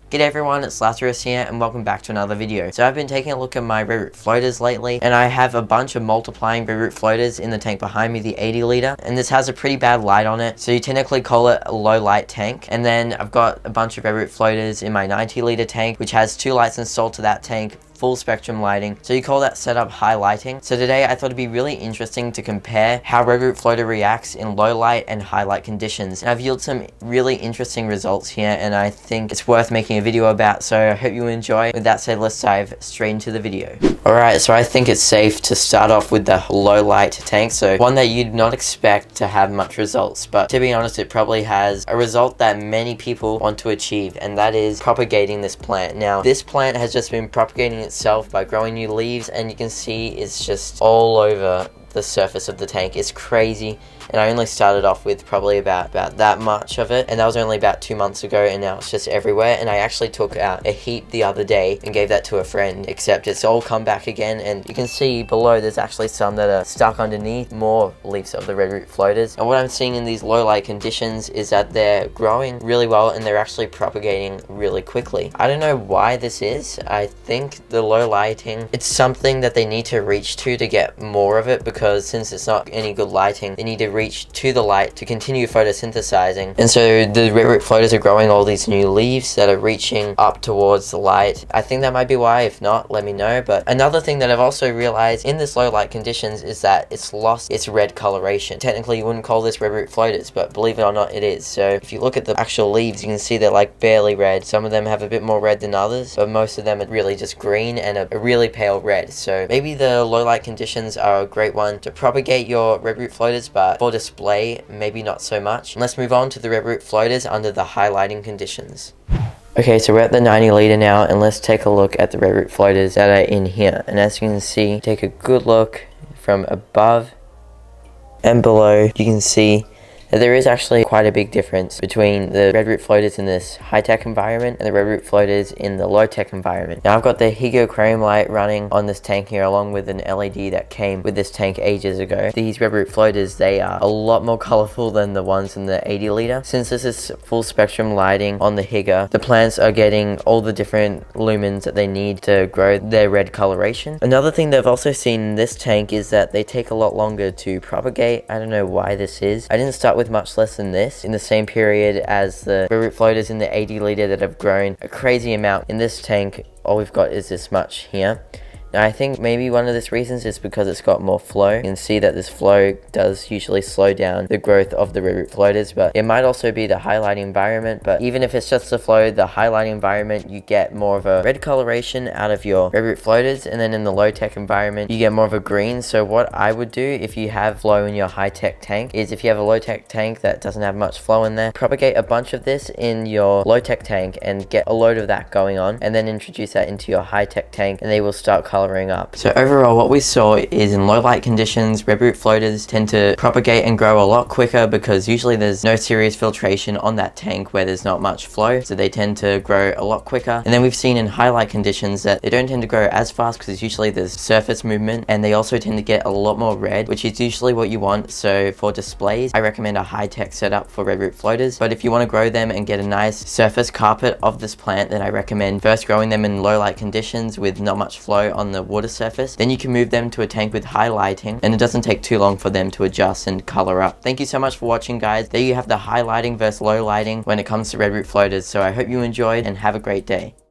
G'day everyone, it's Lazarus here and welcome back to another video. So I've been taking a look at my red root floaters lately and I have a bunch of multiplying red root floaters in the tank behind me, the 80 litre, and this has a pretty bad light on it, so you technically call it a low light tank. And then I've got a bunch of red root floaters in my 90 litre tank, which has 2 lights installed to that tank, full spectrum lighting, so you call that setup high lighting. So today I thought it'd be really interesting to compare how red root floater reacts in low light and high light conditions, and I've yielded some really interesting results here and I think it's worth making a video about, so I hope you enjoy. With that said, let's dive straight into the video. Alright, so I think it's safe to start off with the low light tank, so one that you'd not expect to have much results, but to be honest it probably has a result that many people want to achieve, and that is propagating this plant. Now this plant has just been propagating itself by growing new leaves, and you can see it's just all over the surface of the tank. It's crazy, and I only started off with probably about that much of it, and that was only about 2 months ago, and now it's just everywhere. And I actually took out a heap the other day and gave that to a friend, except it's all come back again, and you can see below there's actually some that are stuck underneath more leaves of the red root floaters. And what I'm seeing in these low light conditions is that they're growing really well and they're actually propagating really quickly. I don't know why this is. I think the low lighting, it's something that they need to reach to get more of it, because since it's not any good lighting, they need to reach to the light to continue photosynthesizing. And so the red root floaters are growing all these new leaves that are reaching up towards the light. I think that might be why. If not, let me know. But another thing that I've also realized in this low light conditions is that it's lost its red coloration. Technically you wouldn't call this red root floaters, but believe it or not, it is. So if you look at the actual leaves, you can see they're like barely red. Some of them have a bit more red than others, but most of them are really just green and a really pale red. So maybe the low light conditions are a great one to propagate your red root floaters, but for display maybe not so much. Let's move on to the red root floaters under the high lighting conditions. Okay, so we're at the 90 litre now, and let's take a look at the red root floaters that are in here. And as you can see, take a good look from above and below, you can see that there is actually quite a big difference between the red root floaters in this high-tech environment and the red root floaters in the low-tech environment. Now I've got the Higo aquarium light running on this tank here, along with an LED that came with this tank ages ago. These red root floaters, they are a lot more colorful than the ones in the 80 litre. Since this is full spectrum lighting on the Higo, the plants are getting all the different lumens that they need to grow their red coloration. Another thing that I've also seen in this tank is that they take a lot longer to propagate. I don't know why this is. I didn't start with much less than this in the same period as the red root floaters in the 80 litre that have grown a crazy amount. In this tank, all we've got is this much here. Now I think maybe one of these reasons is because it's got more flow. You can see that this flow does usually slow down the growth of the red root floaters, but it might also be the highlighting environment. But even if it's just the flow, the highlighting environment, you get more of a red coloration out of your red root floaters, and then in the low tech environment you get more of a green. So what I would do if you have flow in your high tech tank is, if you have a low tech tank that doesn't have much flow in there, propagate a bunch of this in your low tech tank and get a load of that going on, and then introduce that into your high tech tank, and they will start coloring up. So overall what we saw is, in low light conditions, red root floaters tend to propagate and grow a lot quicker, because usually there's no serious filtration on that tank where there's not much flow, so they tend to grow a lot quicker. And then we've seen in high light conditions that they don't tend to grow as fast, because usually there's surface movement, and they also tend to get a lot more red, which is usually what you want. So for displays, I recommend a high tech setup for red root floaters. But if you want to grow them and get a nice surface carpet of this plant, then I recommend first growing them in low light conditions with not much flow on the water surface. Then you can move them to a tank with high lighting, and it doesn't take too long for them to adjust and color up. Thank you so much for watching, guys. There you have the high lighting versus low lighting when it comes to red root floaters. So I hope you enjoyed and have a great day.